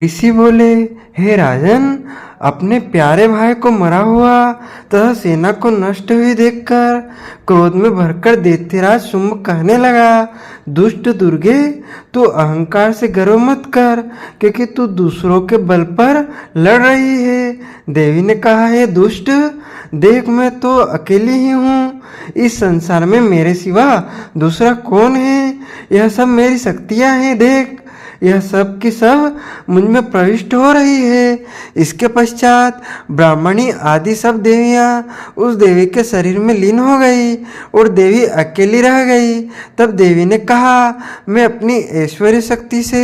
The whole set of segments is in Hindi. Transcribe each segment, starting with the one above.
ऋषि बोले, हे राजन, अपने प्यारे भाई को मरा हुआ तथा सेना को नष्ट हुई देखकर क्रोध में भरकर दैत्यराज शुंभ कहने लगा, दुष्ट दुर्गे, तू अहंकार से गर्व मत कर, क्योंकि तू दूसरों के बल पर लड़ रही है। देवी ने कहा, हे दुष्ट, देख, मैं तो अकेली ही हूँ। इस संसार में मेरे सिवा दूसरा कौन है? यह सब मेरी शक्तियाँ हैं। देख, यह सब की सब मुझ में प्रविष्ट हो रही है। इसके पश्चात ब्राह्मणी आदि सब देवियाँ उस देवी के शरीर में लीन हो गई और देवी अकेली रह गई। तब देवी ने कहा, मैं अपनी ऐश्वर्य शक्ति से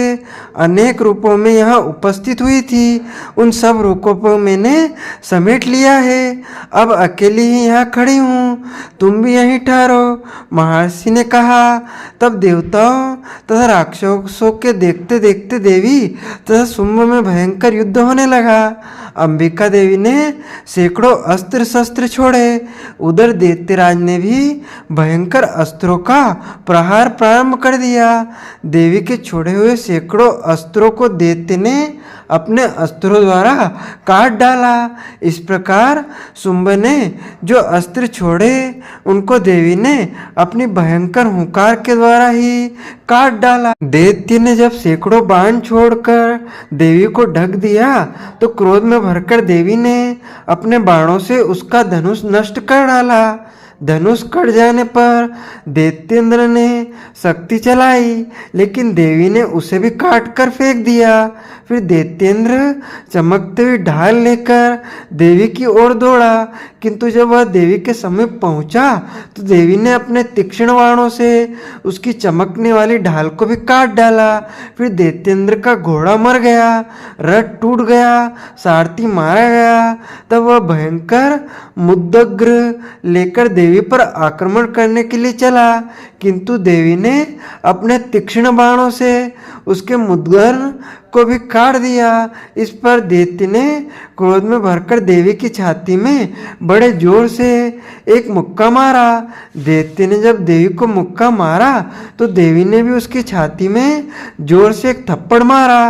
अनेक रूपों में यहाँ उपस्थित हुई थी, उन सब रूपों को मैंने समेट लिया है। अब अकेली ही यहाँ खड़ी हूँ, तुम भी यहीं ठहरो। महर्षि ने कहा। तब देवताओं तथा राक्षसों के देखते देखते देवी तथा शुंभ में भयंकर युद्ध होने लगा। अंबिका देवी ने सैकड़ों अस्त्र शस्त्र छोड़े। उधर दैत्यराज ने भी भयंकर अस्त्रों का प्रहार प्रारंभ कर दिया। देवी के छोड़े हुए सैकड़ों अस्त्रों को दैत्य ने अपने अस्त्रों द्वारा काट डाला। इस प्रकार शुंभ ने जो अस्त्र छोड़े उनको देवी ने अपनी भयंकर हुंकार के द्वारा ही काट डाला। दैत्य ने जब सैकड़ों बाण छोड़कर देवी को ढक दिया तो क्रोध में भरकर देवी ने अपने बाणों से उसका धनुष नष्ट कर डाला। धनुष कट जाने पर दैत्येंद्र ने शक्ति चलाई, लेकिन देवी ने उसे भी काट कर फेंक दिया। फिर दैत्येंद्र चमकते हुए ढाल लेकर देवी की ओर दौड़ा, किंतु जब वह देवी के समीप पहुंचा तो देवी ने अपने तीक्ष्ण बाणों से उसकी चमकने वाली ढाल को भी काट डाला। फिर दैत्येंद्र का घोड़ा मर गया, रथ टूट गया, सारथी मारा गया। तब वह भयंकर मुद्दग्र लेकर देवी पर आक्रमण करने के लिए चला, किंतु देवी ने अपने तीक्ष्ण बाणों से उसके मुद्गर को भी काट दिया। इस पर दैत्य ने क्रोध में भरकर देवी की छाती में बड़े जोर से एक मुक्का मारा। दैत्य ने जब देवी को मुक्का मारा तो देवी ने भी उसकी छाती में जोर से एक थप्पड़ मारा।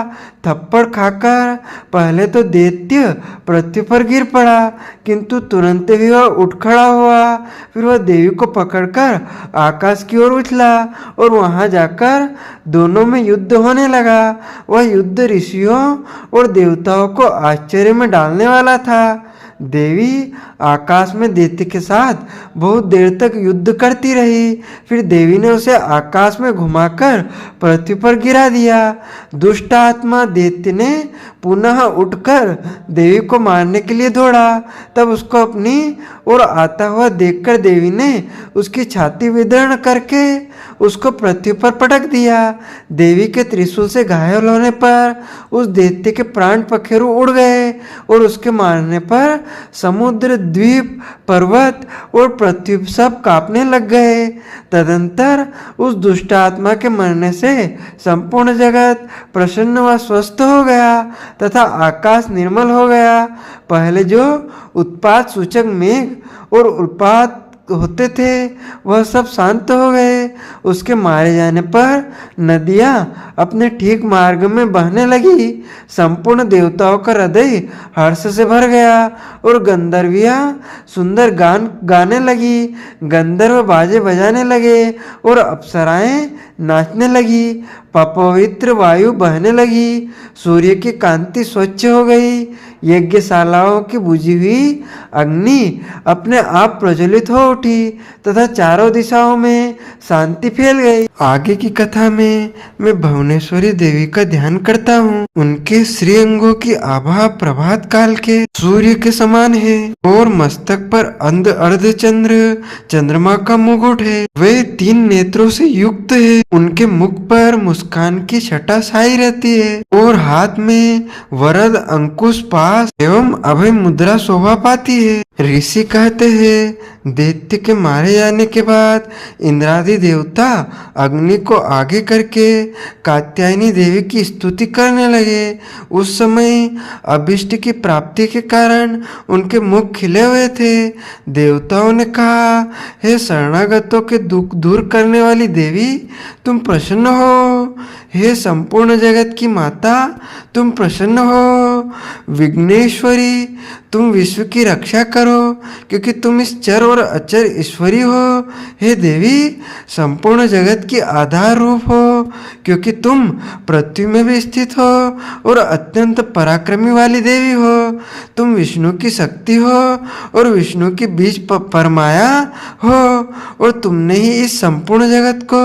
थप्पड़ खाकर पहले तो दैत्य पृथ्वी पर गिर पड़ा, किंतु तुरंत ही वह उठ खड़ा हुआ। फिर वह देवी को पकड़कर आकाश की ओर उछला और वहां जाकर दोनों में युद्ध होने लगा। वह युद्ध ऋषियों और देवताओं को आश्चर्य में डालने वाला था। देवी आकाश में दैत्य के साथ बहुत देर तक युद्ध करती रही। फिर देवी ने उसे आकाश में घुमाकर पृथ्वी पर गिरा दिया। दुष्ट आत्मा दैत्य ने पुनः उठकर देवी को मारने के लिए दौड़ा। तब उसको अपनी ओर आता हुआ देखकर देवी ने उसकी छाती विदीर्ण करके उसको पृथ्वी पर पटक दिया। देवी के त्रिशूल से घायल होने पर उस दैत्य के प्राण पखेरु उड़ गए और उसके मारने पर समुद्र, द्वीप, पर्वत और पृथ्वी सब कांपने लग गए। तदंतर उस दुष्ट आत्मा के मरने से संपूर्ण जगत प्रसन्न व स्वस्थ हो गया तथा आकाश निर्मल हो गया। पहले जो उत्पात सूचक मेघ और उल्पात होते थे वह सब शांत हो गए। उसके मारे जाने पर नदियां अपने ठीक मार्ग में बहने लगी। संपूर्ण देवताओं का हृदय हर्ष से भर गया और गंधर्वियां सुंदर गान गाने लगी। गंधर्व बाजे बजाने लगे और अप्सराएं नाचने लगी। पवित्र वायु बहने लगी। सूर्य की कांति स्वच्छ हो गई। यज्ञशालाओं की बुझी हुई अग्नि अपने आप प्रज्वलित हो उठी तथा चारों दिशाओं में शांति फैल गई। आगे की कथा में मैं भुवनेश्वरी देवी का ध्यान करता हूँ। उनके श्री अंगों की आभा प्रभात काल के सूर्य के समान है और मस्तक पर अर्धचंद्र चंद्रमा का मुकुट है। वे 3 नेत्रों से युक्त है। उनके मुख पर मुस्कान की छटा छाई रहती है और हाथ में वरद, अंकुश, पास एवं अभय मुद्रा शोभा पाती है। ऋषि कहते हैं, दैत्य के मारे जाने के बाद इंद्रादि देवता अग्नि को आगे करके कात्यायनी देवी की स्तुति करने लगे। उस समय अभिष्ट की प्राप्ति के कारण उनके मुख खिले हुए थे। देवताओं ने कहा, हे शरणागतों के दुख दूर करने वाली देवी, तुम प्रसन्न हो। हे संपूर्ण जगत की माता, तुम प्रसन्न हो। विघ्नेश्वरी, तुम विश्व की रक्षा करो, क्योंकि तुम इस चर और अचर ईश्वरी हो। हे देवी, संपूर्ण जगत की आधार रूप हो, क्योंकि तुम पृथ्वी में भी स्थित हो और अत्यंत पराक्रमी वाली देवी हो। तुम विष्णु की शक्ति हो और विष्णु की बीज परमाया हो, और तुमने ही इस संपूर्ण जगत को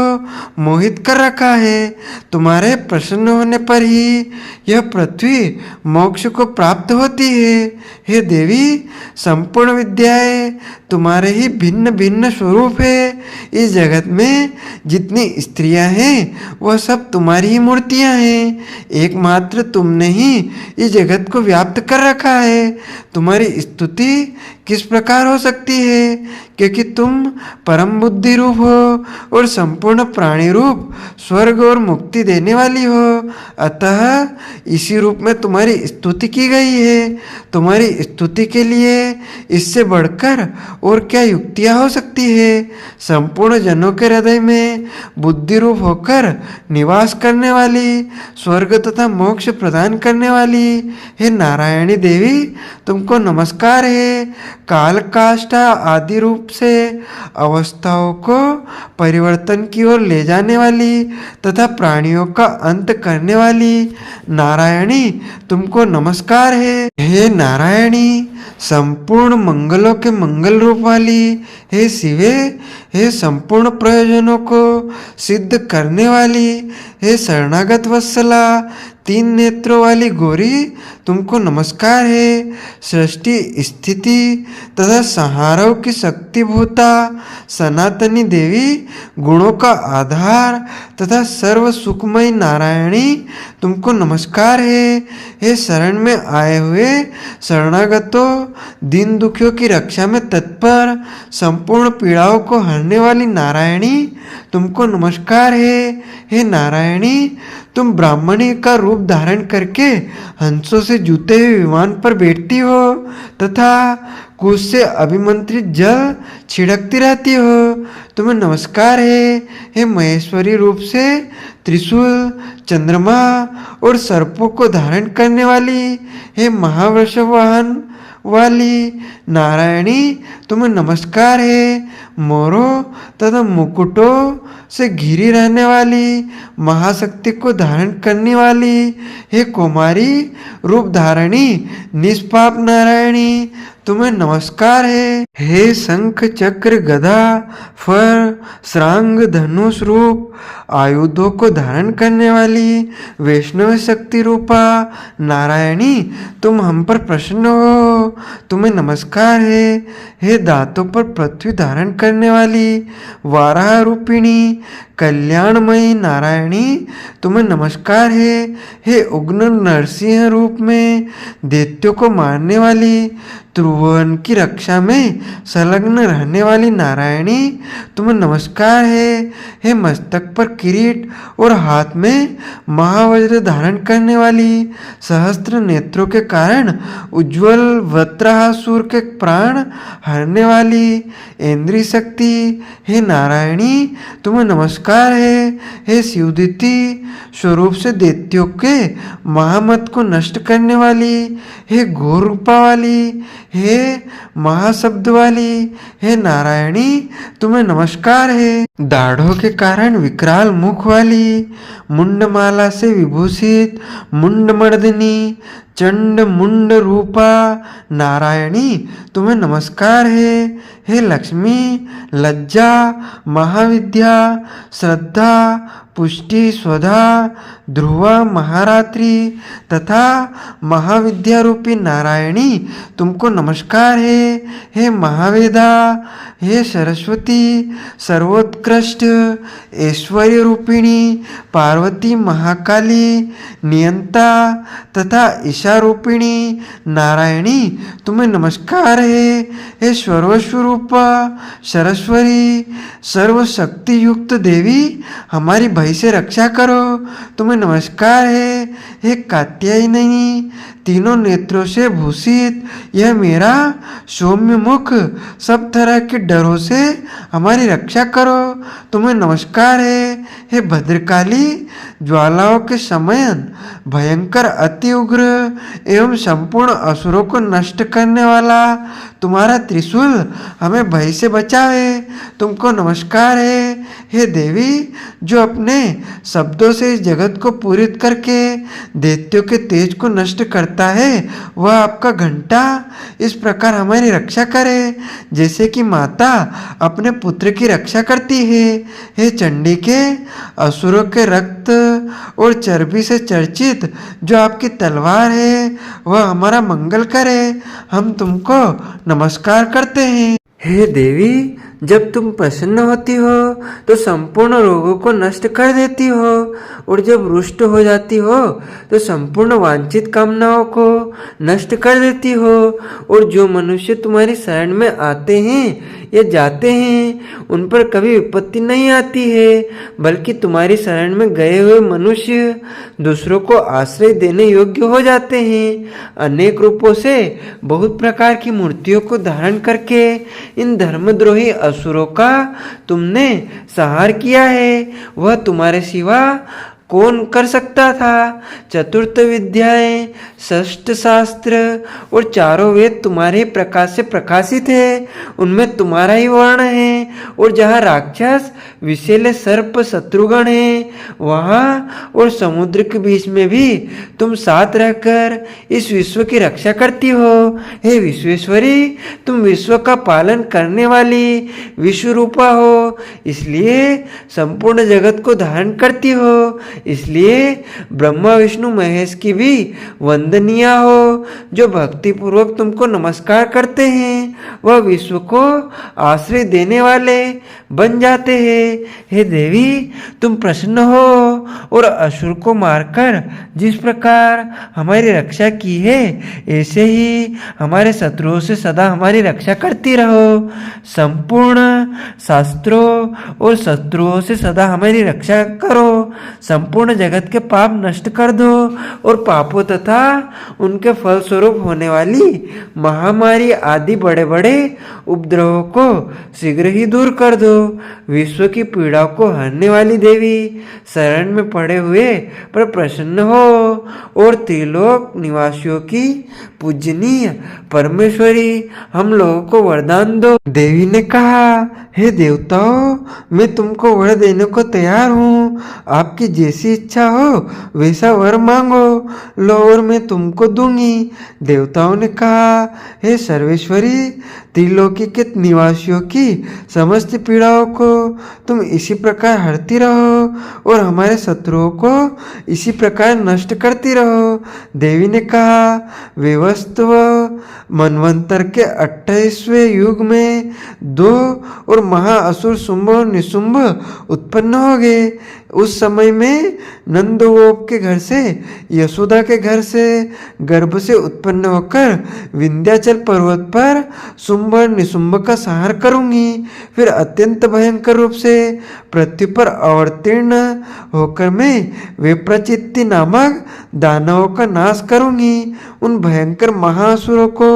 मोहित कर रखा है। तुम्हारे प्रसन्न होने पर ही यह पृथ्वी मोक्ष को प्राप्त होती है। हे देवी, संपूर्ण विद्याएं तुम्हारे ही भिन्न भिन्न स्वरूप है। इस जगत में जितनी स्त्रियां हैं वह सब तुम्हारी ही मूर्तियां हैं। एकमात्र तुमने ही इस जगत को व्याप्त कर रखा है। तुम्हारी स्तुति किस प्रकार हो सकती है, क्योंकि तुम परम बुद्धि रूप हो और संपूर्ण प्राणी रूप स्वर्ग और मुक्ति देने वाली हो। अतः इसी रूप में तुम्हारी स्तुति की गई है। तुम्हारी स्तुति के लिए इससे बढ़कर और क्या युक्तियां हो सकती है। संपूर्ण जनों के हृदय में बुद्धि रूप होकर निवास करने वाली, स्वर्ग तथा मोक्ष प्रदान करने वाली, हे नारायणी देवी, तुमको नमस्कार है। काल काष्ठा आदि रूप से अवस्थाओं को परिवर्तन की ओर ले जाने वाली तथा प्राणियों का अंत करने वाली नारायणी, तुमको नमस्कार है। हे नारायणी, संपूर्ण मंगलों के मंगल रूप वाली, हे शिवे, हे संपूर्ण प्रयोजनों को सिद्ध करने वाली, हे शरणागत वत्सला, तीन नेत्रों वाली गौरी, तुमको नमस्कार है। सृष्टि स्थिति तथा संहारों की शक्तिभूता सनातनी देवी, गुणों का आधार तथा सर्व सुखमयी नारायणी, तुमको नमस्कार है। हे शरण में आए हुए शरणागतों, दीन दुखियों की रक्षा में तत्पर, संपूर्ण पीड़ाओं को हरने वाली नारायणी, तुमको नमस्कार है। हे नारायणी, तुम ब्राह्मणी का रूप धारण करके हंसों से जूते हुए विमान पर बैठती हो तथा कुछ से अभिमंत्रित जल छिड़कती रहती हो। तुम्हें नमस्कार है। हे महेश्वरी रूप से त्रिशूल, चंद्रमा और सर्पों को धारण करने वाली, हे महावृषभ वाहन वाली नारायणी, तुम्हें नमस्कार है। मोरों तथा मुकुटों से घिरी रहने वाली, महाशक्ति को धारण करने वाली, हे कुमारी रूप धारणी निष्पाप नारायणी, तुम्हें नमस्कार है। हे शंख चक्र गदा फर श्रांग धनुष रूप आयुधों को धारण करने वाली वैष्णव शक्ति रूपा नारायणी, तुम हम पर प्रसन्न हो, तुम्हें नमस्कार है। हे दांतों पर पृथ्वी धारण करने वाली वाराह रूपिणी कल्याणमयी नारायणी, तुम्हें नमस्कार है। हे उग्र नरसिंह रूप में दैत्यों को मारने वाली, त्रिभुवन की रक्षा में संलग्न रहने वाली नारायणी, तुम्हें नमस्कार है। हे मस्तक पर किरीट और हाथ में महावज्र धारण करने वाली, सहस्त्र नेत्रों के कारण उज्ज्वल वत्रासुर के प्राण हरने वाली इंद्रिय शक्ति, हे नारायणी, तुम्हें नमस्कार है। हे शिवदिति स्वरूप से दैत्यों के महामत को नष्ट करने वाली, हे घोर रूपा वाली, हे महाशब्द वाली, हे नारायणी, तुम्हें नमस्कार है। दाढ़ों के कारण विकराल मुख वाली, मुंडमाला से विभूषित मुंडमर्दिनी चंड मुंड रूपा नारायणी, तुम्हें नमस्कार है। हे लक्ष्मी, लज्जा, महाविद्या, श्रद्धा, पुष्टि, स्वधा, ध्रुवा, महारात्रि तथा महाविद्या रूपी नारायणी, तुमको नमस्कार है। हे महावेदा, हे सरस्वती, सर्वोत्कृष्ट ऐश्वर्य रूपिणी पार्वती महाकाली नियंता तथा ईशा रूपिणी नारायणी, तुम्हें नमस्कार है। हे सर्वस्वरूपा सरस्वती, सर्वशक्ति युक्त देवी, हमारी भय से रक्षा करो, तुम्हें नमस्कार है। हे कात्यायनी, तीनों नेत्रों से भूषित यह मेरा सौम्य मुख, सब तरह के डरों से हमारी रक्षा करो, तुम्हें नमस्कार है। हे भद्रकाली, ज्वालाओं के समान भयंकर, अति उग्र एवं संपूर्ण असुरों को नष्ट करने वाला तुम्हारा त्रिशूल हमें भय से बचावे। तुमको नमस्कार है हे देवी, जो अपने शब्दों से इस जगत को पूरित करके दैत्यों के तेज को नष्ट करता है। वह आपका घंटा इस प्रकार हमारी रक्षा करे जैसे कि माता अपने पुत्र की रक्षा करती है। हे चंडिके, असुरों के रक्त और चर्बी से चर्चित जो आपकी तलवार है वह हमारा मंगल करे। हम तुमको नमस्कार करते हैं। हे देवी, जब तुम प्रसन्न होती हो तो संपूर्ण रोगों को नष्ट कर देती हो, और जब रुष्ट हो जाती हो तो संपूर्ण वांछित कामनाओं को नष्ट कर देती हो। और जो मनुष्य तुम्हारी शरण में आते हैं या जाते हैं उन पर कभी विपत्ति नहीं आती है, बल्कि तुम्हारी शरण में गए हुए मनुष्य दूसरों को आश्रय देने योग्य हो जाते हैं। अनेक रूपों से बहुत प्रकार की मूर्तियों को धारण करके इन धर्मद्रोही असुरों का तुमने संहार किया है। वह तुम्हारे सिवा कौन कर सकता था? चतुर्थ विद्याएं, षष्ठ शास्त्र और चारों वेद तुम्हारे प्रकाश से प्रकाशित है, उनमें तुम्हारा ही वर्ण है। और जहाँ राक्षस विषैले सर्प शत्रुगण है, वहाँ और समुद्र के बीच में भी तुम साथ रहकर इस विश्व की रक्षा करती हो। हे विश्वेश्वरी, तुम विश्व का पालन करने वाली विश्व रूपा हो, इसलिए संपूर्ण जगत को धारण करती हो। इसलिए ब्रह्मा विष्णु महेश की भी वंदनीय हो, जो भक्ति पूर्वक तुमको नमस्कार करते हैं वह विश्व को आश्रय देने वाले बन जाते हैं। हे देवी, तुम प्रसन्न हो और असुर को मारकर जिस प्रकार हमारी रक्षा की है, ऐसे ही हमारे शत्रुओं से सदा हमारी रक्षा करती रहो। संपूर्ण शास्त्रों और शत्रुओं से सदा हमारी रक्षा करो। संपूर्ण जगत के पाप नष्ट कर दो और पापों तथा उनके फलस्वरूप होने वाली महामारी आदि बड़े बड़े उपद्रवों को शीघ्र ही दूर कर दो। विश्व की पीड़ा को हरने वाली देवी, शरण में पड़े हुए पर प्रसन्न हो और त्रिलोक निवासियों की पूजनीय परमेश्वरी, हम लोगों को वरदान दो। देवी ने कहा, हे देवताओं, मैं तुमको वर देने को तैयार हूँ। आपकी जैसी इच्छा हो वैसा वर मांगो, लो और मैं तुमको दूंगी। देवताओं ने कहा, हे सर्वेश्वरी, त्रिलोकी के निवासियों की समस्त पीड़ाओं को तुम इसी प्रकार हरती रहो और हमारे शत्रुओं को इसी प्रकार नष्ट करती रहो। देवी ने कहा, विवस्व मनवंतर के 28वें युग में 2 और महाअसुर शुंभ और निशुंभ उत्पन्न हो गए। उस समय में नंदगोप के घर से, यशोदा के घर से गर्भ से उत्पन्न होकर विंध्याचल पर्वत पर शुंभ और निशुंभ का संहार करूंगी। फिर अत्यंत भयंकर रूप से पृथ्वी पर अवतीर्ण होकर मैं विप्रचित्ति नामक दानवों का नाश करूंगी। उन भयंकर महाअसुरों को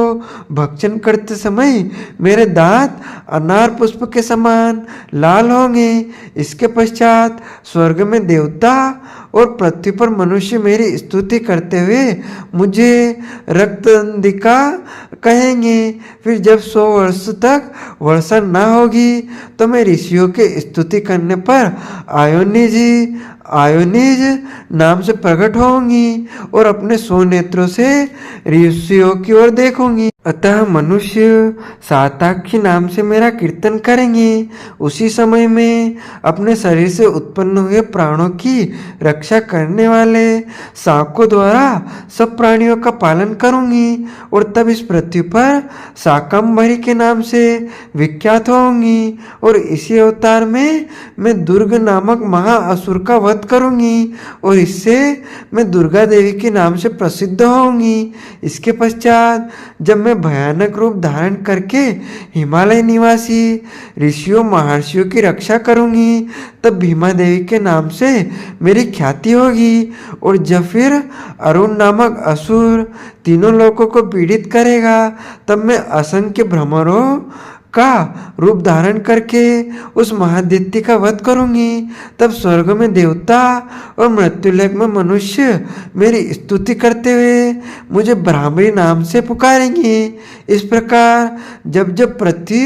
भक्षण करते समय मेरे दांत अनार पुष्प के समान लाल होंगे। इसके पश्चात स्वर्ग में देवता और पृथ्वी पर मनुष्य मेरी स्तुति करते हुए मुझे रक्तदंडिका कहेंगे। फिर जब 100 वर्ष तक वर्षा न होगी तो मैं ऋषियों के स्तुति करने पर आयोनिज नाम से प्रकट होंगी और अपने 100 नेत्रों से ऋषियों की ओर देखूंगी। अतः मनुष्य साताक्षी नाम से मेरा कीर्तन करेंगे। उसी समय में अपने शरीर से उत्पन्न हुए प्राणों की रक्षा करने वाले शाकों द्वारा सब प्राणियों का पालन करूंगी और तब इस पृथ्वी पर शाकंभरी के नाम से विख्यात होंगी। और इसी अवतार में मैं दुर्ग नामक महाअसुर का वध करूंगी और इससे मैं दुर्गा देवी के नाम से प्रसिद्ध होंगी। इसके पश्चात जब मैं भयानक रूप धारण करके हिमालय निवासी ऋषियों महर्षियों की रक्षा करूंगी, तब भीमा देवी के नाम से मेरी ख्याति होगी। और जब फिर अरुण नामक असुर तीनों लोगों को पीड़ित करेगा, तब मैं असंख्य भ्रमरों का रूप धारण करके उस महादैत्य का वध करूंगी। तब स्वर्ग में देवता और मृत्युलोक में मनुष्य मेरी स्तुति करते हुए मुझे ब्राह्मणी नाम से पुकारेंगे। इस प्रकार जब जब पृथ्वी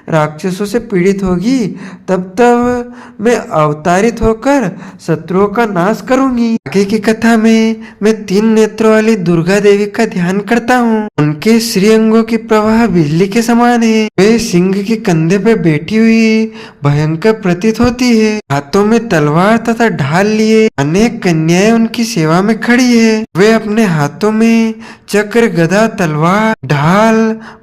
राक्षसों से पीड़ित होगी तब तब मैं अवतारित होकर शत्रुओं का नाश करूंगी। आगे की कथा में मैं 3 नेत्रों वाली दुर्गा देवी का ध्यान करता हूँ। उनके श्रीअंगों की प्रवाह बिजली के समान है। वे सिंह के कंधे पर बैठी हुई भयंकर प्रतीत होती है। हाथों में तलवार तथा ढाल लिए अनेक कन्याएं उनकी सेवा में खड़ी है। वे अपने हाथों में चक्र, गदा, तलवार, ढाल,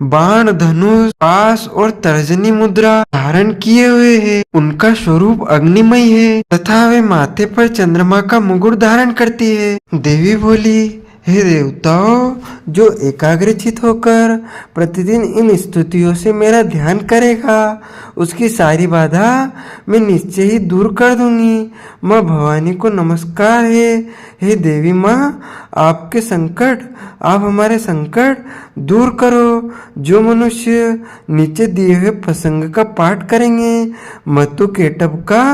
बाण, धनुष, पाश और तर्जनी मुद्रा धारण किए हुए हैं। उनका स्वरूप अग्निमय है तथा वे माथे पर चंद्रमा का मुकुट धारण करती है। देवी बोली, हे देवताओं, जो एकाग्रचित होकर प्रतिदिन इन स्तुतियों से मेरा ध्यान करेगा उसकी सारी बाधा मैं निश्चय ही दूर कर दूंगी। माँ भवानी को नमस्कार है। हे देवी माँ, आपके संकट, आप हमारे संकट दूर करो। जो मनुष्य नीचे दिए हुए प्रसंग का पाठ करेंगे, मधु केटभ का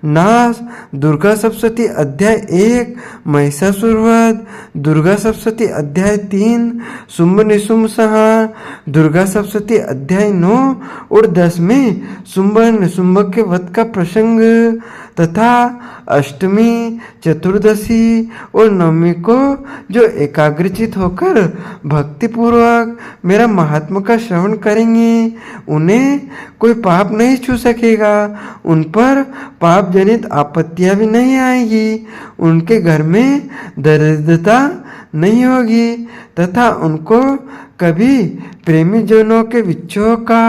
नाश, दुर्गा सप्तशती अध्याय 1, महिषासुर वध, दुर्गा सप्तशती अध्याय 3, शुंभ निशुंभ संहार, दुर्गा सप्तशती अध्याय 9 और 10 में शुंभ निशुंभ के वध का प्रसंग तथा अष्टमी, चतुर्दशी और नवमी को जो एकाग्रचित होकर भक्ति पूर्वक मेरा महात्मा का श्रवण करेंगे उन्हें कोई पाप नहीं छू सकेगा। उन पर पाप जनित आपत्तियां भी नहीं आएगी। उनके घर में दरिद्रता नहीं होगी तथा उनको कभी प्रेमी जनों के विच्छोह का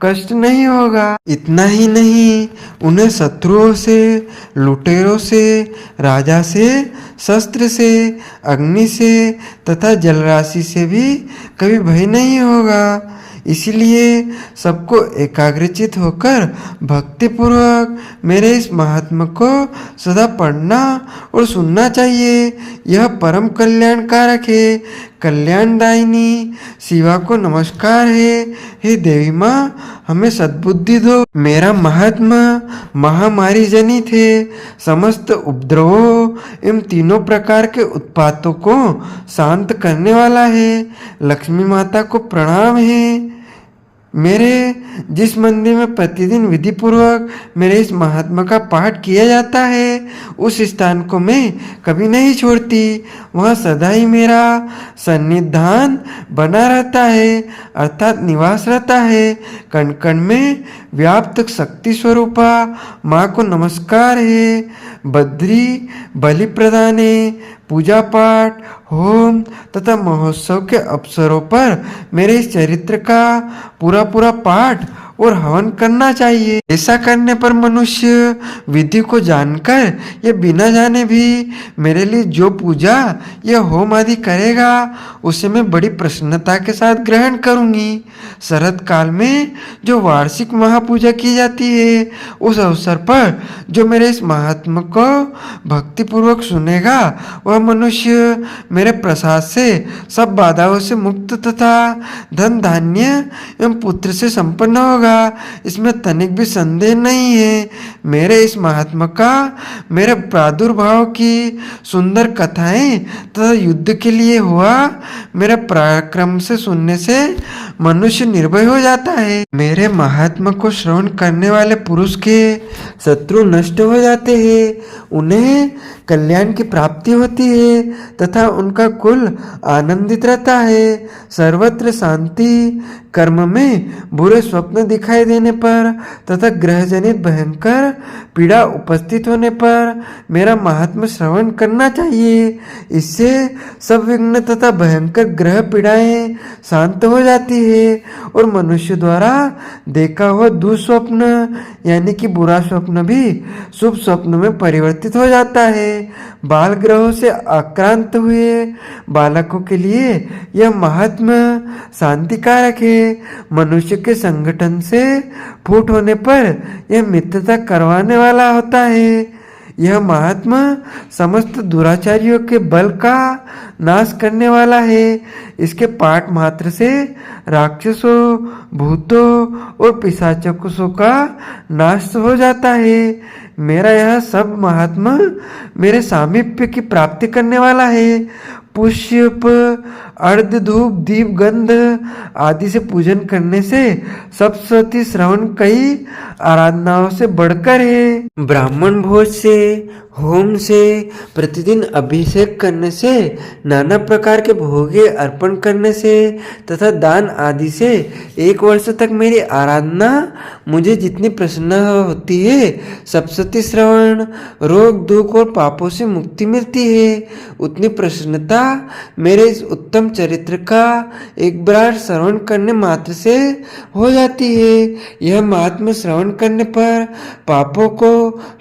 कष्ट नहीं होगा। इतना ही नहीं, उन्हें शत्रुओं से, लुटेरों से, राजा से, शस्त्र से, अग्नि से तथा जलराशि से भी कभी भय नहीं होगा। इसलिए सबको एकाग्रचित होकर भक्ति पूर्वक मेरे इस महात्मा को सदा पढ़ना और सुनना चाहिए। यह परम कल्याणकारक है। कल्याणदायिनी शिवा को नमस्कार है। हे देवी माँ, हमें सद्बुद्धि दो। मेरा महात्मा महामारी जनित है। समस्त उपद्रवों एवं तीनों प्रकार के उत्पातों को शांत करने वाला है। लक्ष्मी माता को प्रणाम है। मेरे जिस मंदिर में प्रतिदिन विधि पूर्वक मेरे इस महात्मा का पाठ किया जाता है उस स्थान को मैं कभी नहीं छोड़ती। वहाँ सदा ही मेरा सन्निधान बना रहता है, अर्थात निवास रहता है। कण कण में व्याप्त शक्ति स्वरूपा माँ को नमस्कार है। बद्री बलि प्रदाने, पूजा पाठ, होम तथा महोत्सव के अवसरों पर मेरे इस चरित्र का पूरा पाठ और हवन करना चाहिए। ऐसा करने पर मनुष्य विधि को जानकर या बिना जाने भी मेरे लिए जो पूजा या होम आदि करेगा उसे मैं बड़ी प्रसन्नता के साथ ग्रहण करूंगी। शरद काल में जो वार्षिक महापूजा की जाती है उस अवसर पर जो मेरे इस महात्मा को भक्ति पूर्वक सुनेगा वह मनुष्य मेरे प्रसाद से सब बाधाओं से मुक्त तथा धन धान्य एवं पुत्र से संपन्न होगा। इसमें तनिक भी संदेह नहीं है। मेरे इस महात्मा का मेरे प्रादुर्भाव की सुंदर कथाएं तथा युद्ध के लिए हुआ मेरे पराक्रम से सुनने से मनुष्य निर्भय हो जाता है। मेरे महात्मा को श्रवण करने वाले पुरुष के शत्रु नष्ट हो जाते हैं, उन्हें कल्याण की प्राप्ति होती है तथा उनका कुल आनंदित रहता है। सर्वत्र शांति, कर्म में बुरे स्वप्न दिखाई देने पर तथा ग्रह जनित भयंकर पीड़ा उपस्थित होने पर मेरा महात्मा श्रवण करना चाहिए। इससे सब विघ्न तथा भयंकर ग्रह पीड़ाएं शांत हो जाती है और मनुष्य द्वारा देखा हुआ दुस्वप्न यानी कि बुरा स्वप्न भी शुभ स्वप्न में परिवर्तित हो जाता है। बाल ग्रहों से आक्रांत हुए बालकों के लिए यह महात्मा शांतिकारक है। मनुष्य के संगठन से फूट होने पर यह मित्रता करवाने वाला होता है। यह महात्मा समस्त दुराचारियों के बल का नाश करने वाला है। इसके पाठ मात्र से राक्षसों, भूतों और पिशाचों का नाश हो जाता है। मेरा यह सब महात्मा मेरे सामीप्य की प्राप्ति करने वाला है। पुष्प, अर्ध धूप, दीप, गंध आदि से पूजन करने से सप्तशती श्रवण कई आराधनाओं से बढ़कर है। ब्राह्मण भोज से, होम से, प्रतिदिन अभिषेक करने से, नाना प्रकार के भोगे अर्पण करने से तथा दान आदि से 1 वर्ष तक मेरी आराधना मुझे जितनी प्रसन्न होती है, सप्तशती श्रवण, रोग, दुख और पापों से मुक्ति मिलती है, उतनी प्रसन्नता मेरे इस उत्तम चरित्र का एक बार श्रवण करने मात्र से हो जाती है। यह महात्म्य श्रवण करने पर पापों को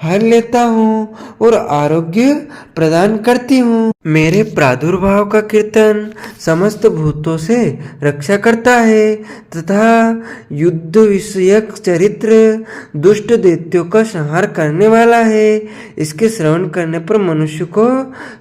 हर लेता हूँ और आरोग्य प्रदान करती हूँ। मेरे प्रादुर्भाव का कीर्तन समस्त भूतों से रक्षा करता है तथा युद्ध विषयक चरित्र दुष्ट दैत्यों का संहार करने वाला है। इसके श्रवण करने पर मनुष्य को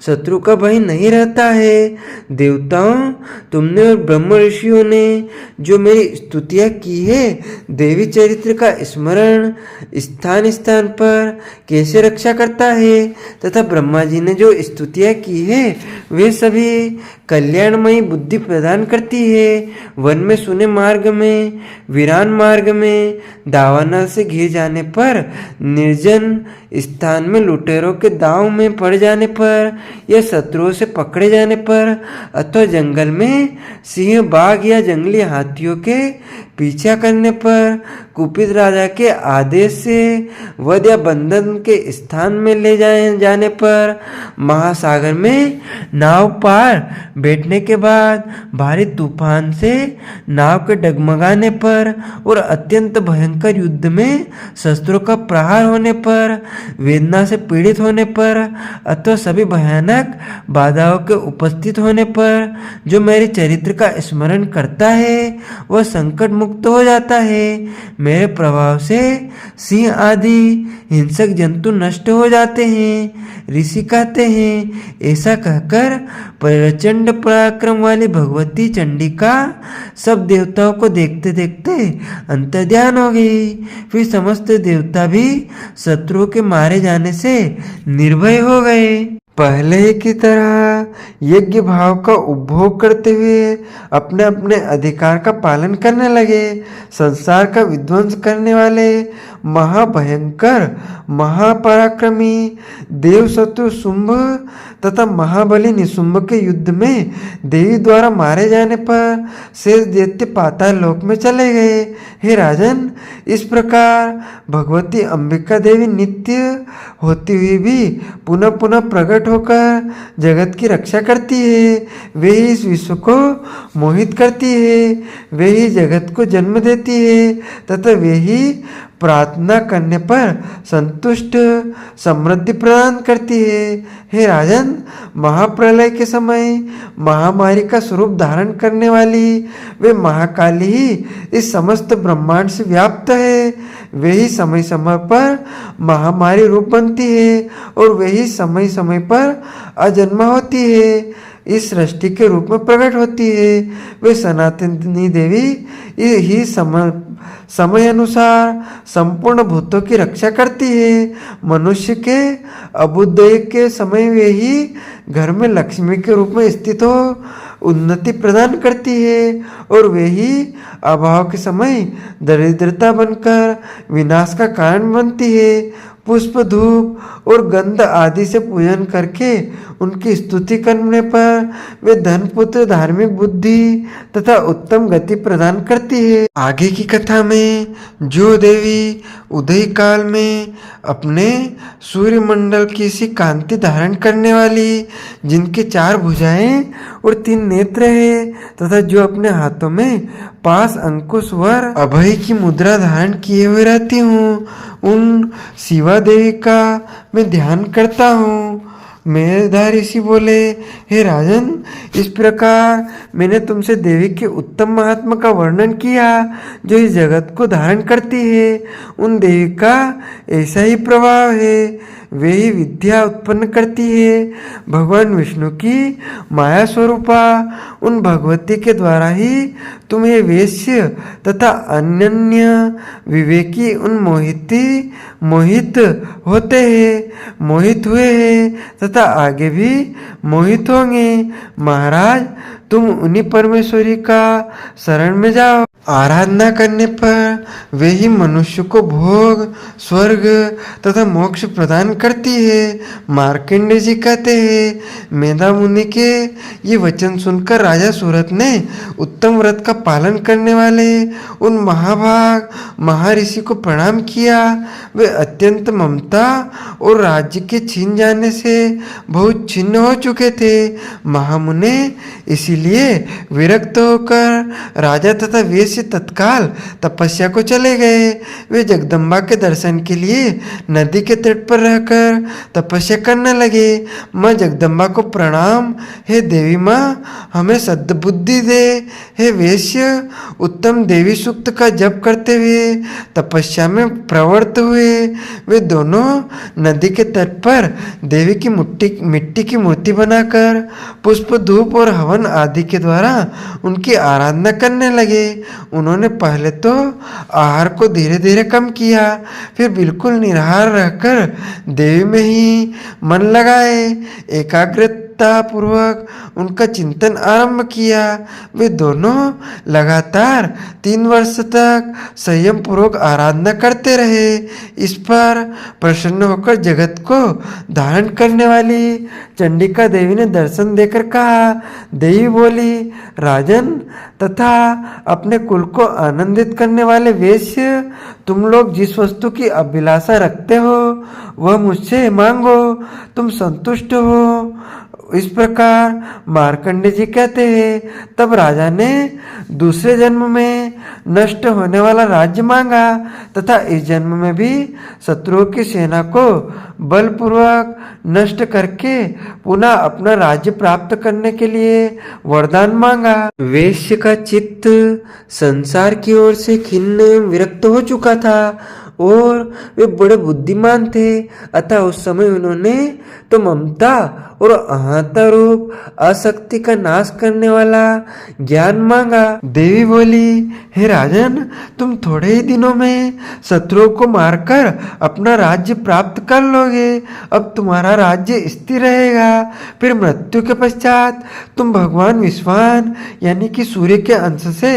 शत्रु का भय नहीं रहता है। देवताओं, तुमने और ब्रह्म ऋषियों ने जो मेरी स्तुतियाँ की है, देवी चरित्र का स्मरण स्थान स्थान पर कैसे रक्षा करता है तथा ब्रह्मा जी ने जो स्तुतियाँ की है वे सभी कल्याणमयी बुद्धि प्रदान करती है। वन में सुने मार्ग में, वीरान मार्ग में, दावानल से घिर जाने पर, निर्जन स्थान में लुटेरों के दांव में पड़ जाने पर या शत्रुओं से पकड़े जाने पर अथवा जंगल में सिंह, बाघ या जंगली हाथियों के पीछा करने पर, कुपित राजा के आदेश से वध या बंधन के स्थान में ले जाने पर, महासागर में नाव पार बैठने के बाद, भारी तूफान से नाव के डगमगाने पर और अत्यंत भयंकर युद्ध में शस्त्रों का प्रहार होने पर, वेदना से पीड़ित होने पर अथवा सभी भयानक बाधाओं के उपस्थित होने पर जो मेरे चरित्र का स्मरण करता है वह संकट मुक्त हो जाता है। मेरे प्रभाव से सिंह आदि हिंसक जंतु नष्ट हो जाते हैं। ऋषि कहते हैं, ऐसा कहकर प्रचंड पराक्रम वाली भगवती चंडिका सब देवताओं को देखते देखते अंतर्ध्यान हो गई। फिर समस्त देवता भी शत्रुओं के मारे जाने से निर्भय हो गए। पहले ही की तरह यज्ञ भाव का उपभोग करते हुए अपने अपने अधिकार का पालन करने लगे। संसार का विध्वंस करने वाले महाभयंकर, महापराक्रमी देव शत्रु शुंभ तथा महाबली निशुंभ के युद्ध में देवी द्वारा मारे जाने पर शेष दैत्य पाताल लोक में चले गए। हे राजन, इस प्रकार भगवती अंबिका देवी नित्य होती हुई भी पुनः पुनः प्रकट होकर जगत की रक्षा करती है। वे ही इस विश्व को मोहित करती है, वे ही जगत को जन्म देती है तथा वे ही प्रार्थना करने पर संतुष्ट समृद्धि प्रदान करती है। हे राजन, महाप्रलय के समय महामारी का स्वरूप धारण करने वाली वे महाकाली ही इस समस्त ब्रह्मांड से व्याप्त है। वे ही समय समय पर महामारी रूप बनती है और वे ही समय समय पर अजन्मा होती है, इस सृष्टि के रूप में प्रकट होती है। वे सनातनी देवी ही समय अनुसार संपूर्ण भूतों की रक्षा करती है। मनुष्य के अभ्युदय के समय वे ही घर में लक्ष्मी के रूप में स्थित हो उन्नति प्रदान करती है और वे ही अभाव के समय दरिद्रता बनकर विनाश का कारण बनती है। पुष्प, धूप और गंध आदि से पूजन करके उनकी स्तुति करने पर वे धन, पुत्र, धार्मिक बुद्धि तथा उत्तम गति प्रदान करती है। आगे की कथा में जो देवी उदय काल में अपने सूर्यमंडल की सी कांति धारण करने वाली, जिनकी 4 भुजाएं और 3 नेत्र है तथा जो अपने हाथों में पास, अंकुश वर अभय की मुद्रा धारण किए हुए रहती हूँ, उन शिवा देवी का मैं ध्यान करता हूँ। मेघधारी ऋषि बोले, हे राजन, इस प्रकार मैंने तुमसे देवी के उत्तम महात्मा का वर्णन किया जो इस जगत को धारण करती है। उन देवी का ऐसा ही प्रभाव है। वे ही विद्या उत्पन्न करती है। भगवान विष्णु की माया स्वरूपा उन भगवती के द्वारा ही तुम ये वेश्य तथा अन्य विवेकी उन मोहित होते हैं, मोहित हुए हैं तथा आगे भी मोहित होंगे। महाराज, तुम उन्हीं परमेश्वरी का शरण में जाओ। आराधना करने पर वे ही मनुष्य को भोग, स्वर्ग तथा मोक्ष प्रदान करती है। मार्कंडेय जी कहते हैं, मेधा मुनि के ये वचन सुनकर राजा सूरत ने उत्तम व्रत का पालन करने वाले उन महाभाग महर्षि को प्रणाम किया। वे अत्यंत ममता और राज्य के छीन जाने से बहुत छिन्न हो चुके थे। महामुने इसीलिए विरक्त होकर राजा तथा वेश्य तत्काल तपस्या को चले गए। वे जगदम्बा के दर्शन के लिए नदी के तट पर रहकर तपस्या करने लगे। माँ जगदम्बा को प्रणाम। हे देवी माँ, हमें सद्बुद्धि दे। हे वेश्य, उत्तम देवी सूक्त का जप करते हुए तपस्या में प्रवृत्त हुए। वे दोनों नदी के तट पर देवी की मिट्टी की मूर्ति बनाकर पुष्प, धूप और हवन आदि के द्वारा उनकी आराधना करने लगे। उन्होंने पहले तो आहार को धीरे धीरे कम किया, फिर बिल्कुल निराहार रहकर देवी में ही मन लगाए। एकाग्रता पूर्वक उनका चिंतन आरंभ किया। वे दोनों लगातार 3 वर्ष तक संयम पूर्वक आराधना करते रहे। इस पर प्रसन्न होकर जगत को धारण करने वाली चंडिका देवी ने दर्शन देकर कहा। देवी बोली, राजन तथा अपने कुल को आनंदित करने वाले वेश्य, तुम लोग जिस वस्तु की अभिलाषा रखते हो वह मुझसे मांगो, तुम संतुष्ट हो। इस प्रकार मार्कंडेय जी कहते हैं, तब राजा ने दूसरे जन्म में नष्ट होने वाला राज्य मांगा तथा इस जन्म में भी शत्रुओं की सेना को बलपूर्वक नष्ट करके पुनः अपना राज्य प्राप्त करने के लिए वरदान मांगा। वेश्य का चित्त संसार की ओर से खिन्न विरक्त हो चुका था और वे बड़े बुद्धिमान थे, अतः उस समय उन्होंने तो ममता और अहंता रूप आसक्ति का नाश करने वाला ज्ञान मांगा। देवी बोली, हे राजन, तुम थोड़े ही दिनों में शत्रुओं को मारकर अपना राज्य प्राप्त कर लोगे। अब तुम्हारा राज्य स्थिर रहेगा। फिर मृत्यु के पश्चात तुम भगवान विश्वान यानी कि सूर्य के अंश से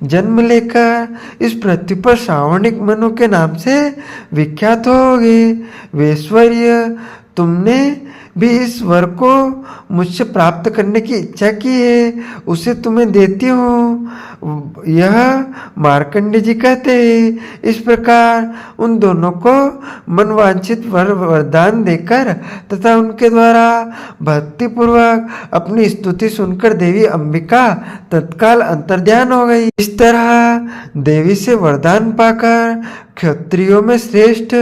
जन्म लेकर इस पृथ्वी पर श्रावणिक मनु के नाम से विख्यात होगे। वेश्वर्य, तुमने भी इस वर को मुझसे प्राप्त करने की इच्छा की है, उसे तुम्हें देती हूँ। यह मार्कंडेय जी कहते हैं। इस प्रकार उन दोनों को मनवांछित वरदान देकर तथा उनके द्वारा भक्ति पूर्वक अपनी स्तुति सुनकर देवी अंबिका तत्काल अंतर्ध्यान हो गई। इस तरह देवी से वरदान पाकर क्षत्रियों में श्रेष्ठ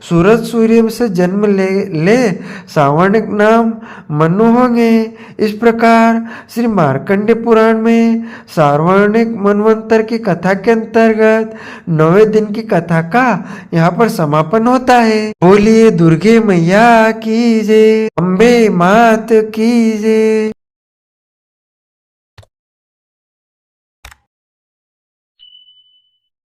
सूर्य से जन्म ले सावर्णिक नाम मनु होंगे। इस प्रकार श्री मार्कंडेय पुराण में सार्वणिक मनवंतर की कथा के अंतर्गत 9वें दिन की कथा का यहाँ पर समापन होता है। बोलिए दुर्गे मैया की जय, अम्बे मात की जय।